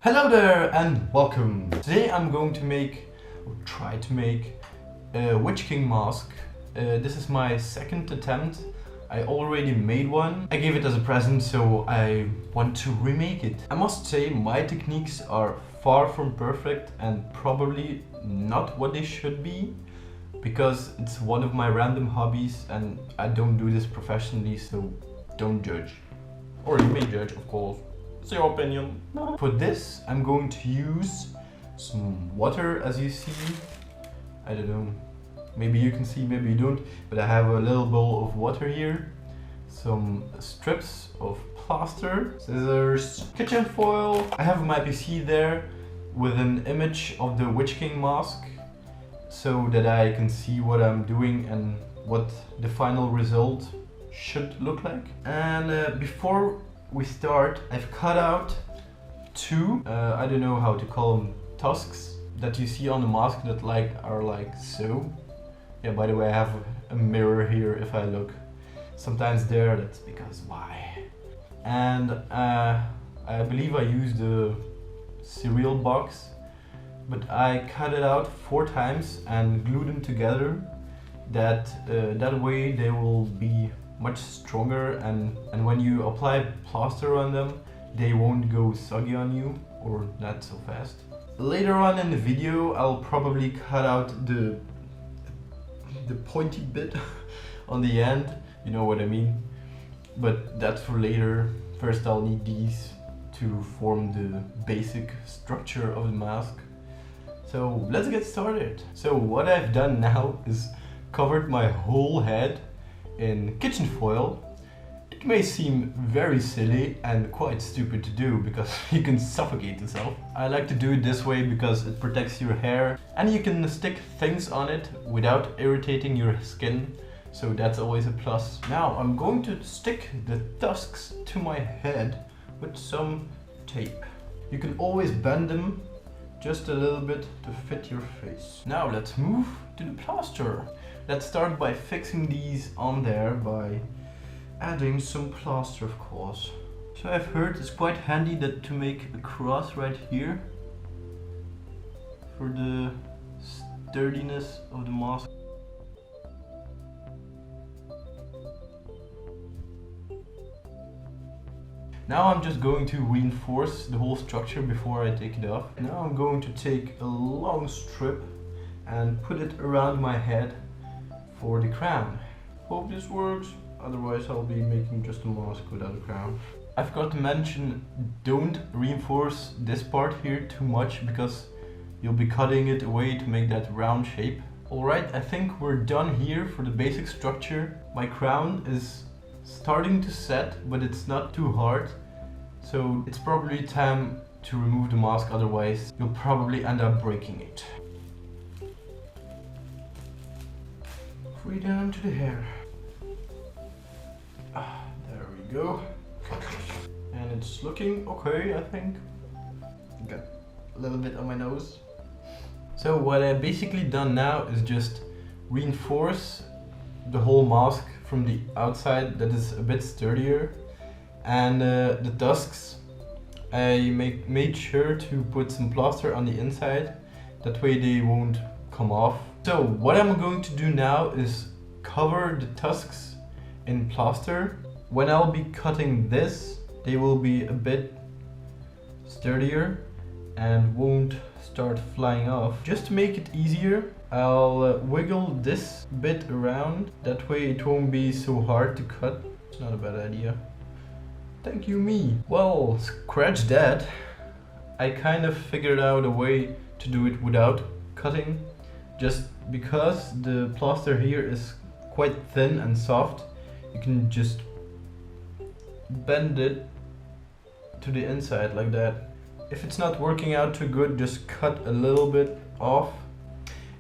Hello there and welcome. Today I'm going to try to make a Witch King mask. This is my second attempt. I already made one. I gave it as a present, so I want to remake it. I must say my techniques are far from perfect and probably not what they should be, because it's one of my random hobbies and I don't do this professionally, so don't judge. Or you may judge, of course. It's your opinion. For this, I'm going to use some water, as you see. I don't know, maybe you can see, maybe you don't, but I have a little bowl of water here, some strips of plaster, scissors, kitchen foil. I have my PC there with an image of the Witch King mask, so that I can see what I'm doing and what the final result should look like. And before we start, I've cut out two, I don't know how to call them, tusks that you see on the mask that are like so. Yeah, by the way, I have a mirror here if I look. Sometimes there, that's because why? And I believe I used the cereal box, but I cut it out 4 times and glued them together. That way they will be much stronger, and when you apply plaster on them, they won't go soggy on you, or not so fast. Later on in the video, I'll probably cut out the pointy bit on the end, you know what I mean, but that's for later. First I'll need these to form the basic structure of the mask. So let's get started. So what I've done now is covered my whole head in kitchen foil. It may seem very silly and quite stupid to do because you can suffocate yourself. I like to do it this way because it protects your hair and you can stick things on it without irritating your skin, so that's always a plus. Now I'm going to stick the tusks to my head with some tape. You can always bend them just a little bit to fit your face. Now let's move to the plaster. Let's start by fixing these on there by adding some plaster, of course. So I've heard it's quite handy to make a cross right here for the sturdiness of the mask. Now I'm just going to reinforce the whole structure before I take it off. Now I'm going to take a long strip and put it around my head for the crown. Hope this works, otherwise I'll be making just a mask without a crown. I forgot to mention, don't reinforce this part here too much because you'll be cutting it away to make that round shape. Alright, I think we're done here for the basic structure. My crown is starting to set, but it's not too hard, so it's probably time to remove the mask, otherwise you'll probably end up breaking it. Free down to the hair. There we go. And it's looking okay, I think. Got a little bit on my nose. So what I've basically done now is just reinforce the whole mask from the outside that is a bit sturdier, and the tusks I made sure to put some plaster on the inside, that way they won't come off. So what I'm going to do now is cover the tusks in plaster. When I'll be cutting this, they will be a bit sturdier and won't start flying off. Just to make it easier, I'll wiggle this bit around, that way it won't be so hard to cut. It's not a bad idea. Thank you, me. Well, scratch that. I kind of figured out a way to do it without cutting, just because the plaster here is quite thin and soft. You can just bend it to the inside like that. If it's not working out too good, just cut a little bit off.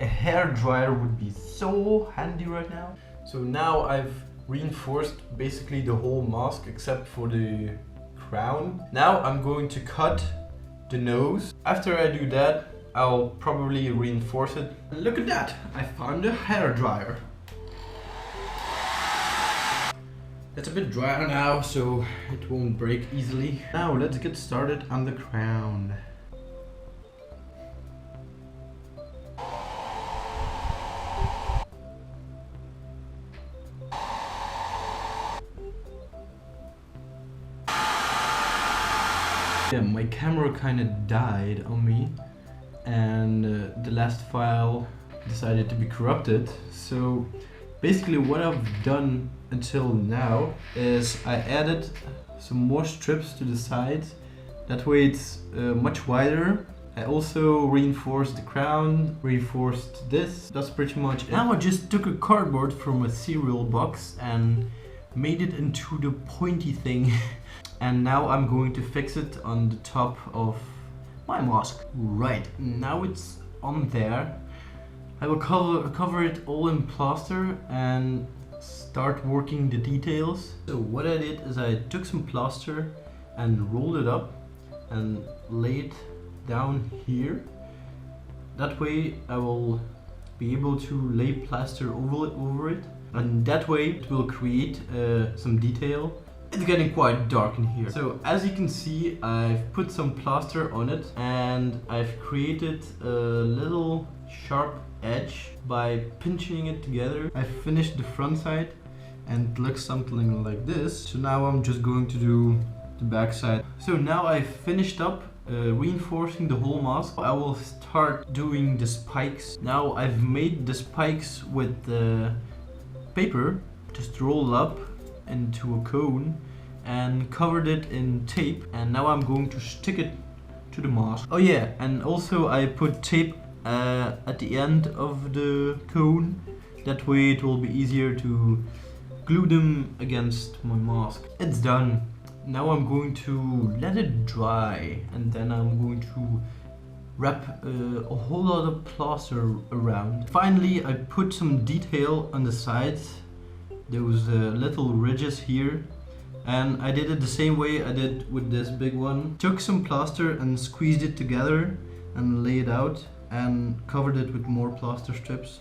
A hair dryer would be so handy right now. So now I've reinforced basically the whole mask except for the crown. Now I'm going to cut the nose. After I do that, I'll probably reinforce it. Look at that! I found a hair dryer. It's a bit drier now, so it won't break easily. Now let's get started on the crown. Yeah, my camera kind of died on me, and the last file decided to be corrupted. So basically what I've done until now is I added some more strips to the sides. That way it's much wider. I also reinforced the crown, reinforced this. That's pretty much it. Now I just took a cardboard from a cereal box and made it into the pointy thing. And now I'm going to fix it on the top of my mask. Right, now it's on there. I will cover it all in plaster and start working the details. So what I did is I took some plaster and rolled it up and laid it down here. That way I will be able to lay plaster over it, and that way it will create some detail. It's getting quite dark in here. So as you can see, I've put some plaster on it and I've created a little sharp edge by pinching it together. I finished the front side and it looks something like this. So now I'm just going to do the back side. So now I've finished up reinforcing the whole mask. I will start doing the spikes. Now I've made the spikes with paper, just rolled up into a cone and covered it in tape, and now I'm going to stick it to the mask. Oh yeah, and also I put tape at the end of the cone. That way it will be easier to glue them against my mask. It's done. Now I'm going to let it dry, and then I'm going to wrap a whole lot of plaster around. Finally, I put some detail on the sides, those little ridges here, and I did it the same way I did with this big one. Took some plaster and squeezed it together and laid it out and covered it with more plaster strips.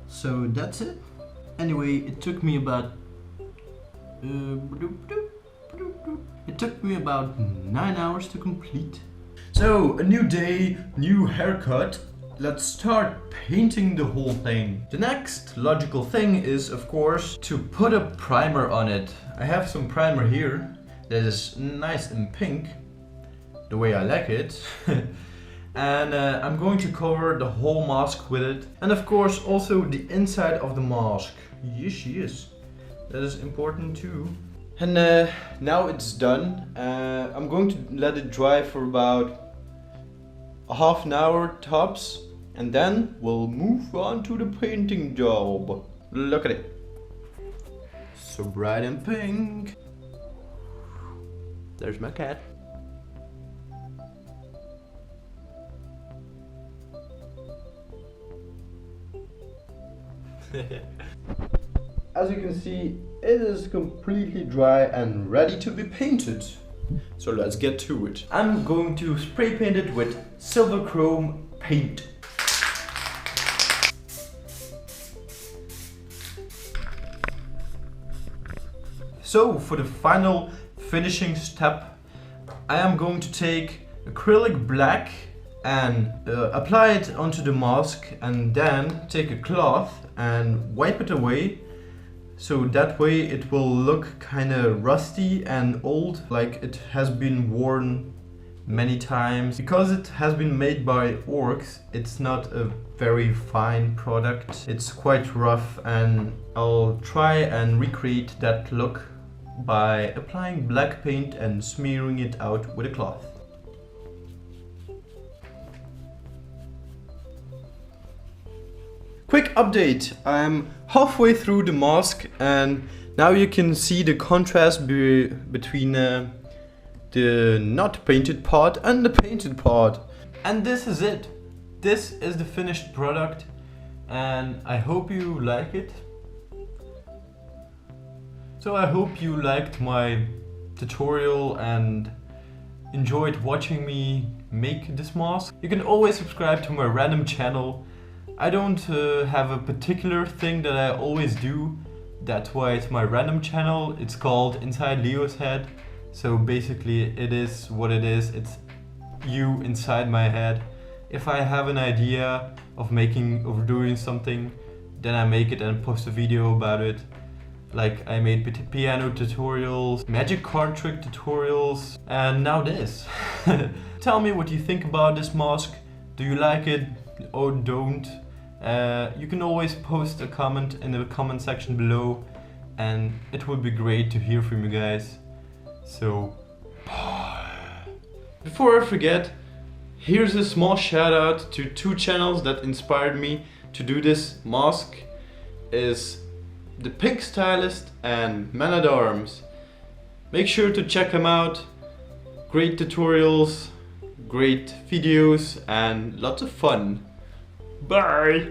So that's it. Anyway, it took me about 9 hours to complete. So, a new day, new haircut. Let's start painting the whole thing. The next logical thing is, of course, to put a primer on it. I have some primer here that is nice and pink, the way I like it. And I'm going to cover the whole mask with it. And of course also the inside of the mask. Yes. That is important too. And now it's done. I'm going to let it dry for about a half an hour tops, and then we'll move on to the painting job. Look at it. So bright and pink. There's my cat. As you can see, it is completely dry and ready to be painted. So let's get to it. I'm going to spray paint it with silver chrome paint. So for the final finishing step, I am going to take acrylic black and apply it onto the mask, and then take a cloth and wipe it away. So that way it will look kind of rusty and old, like it has been worn many times. Because it has been made by orcs, it's not a very fine product. It's quite rough, and I'll try and recreate that look by applying black paint and smearing it out with a cloth. Quick update, I'm halfway through the mask, and now you can see the contrast between the not painted part and the painted part. And this is it. This is the finished product, and I hope you like it. So I hope you liked my tutorial and enjoyed watching me make this mask. You can always subscribe to my random channel. I don't have a particular thing that I always do. That's why it's my random channel. It's called Inside Leo's Head. So basically it is what it is. It's you inside my head. If I have an idea of making or doing something, then I make it and post a video about it. Like I made piano tutorials, magic card trick tutorials, and now this. Tell me what you think about this mask. Do you like it or don't? You can always post a comment in the comment section below, and it would be great to hear from you guys. So, before I forget, here's a small shout out to 2 channels that inspired me to do this mask. Is the PinkStylist and Man at Arms. Make sure to check them out. Great tutorials, great videos, and lots of fun. Bye!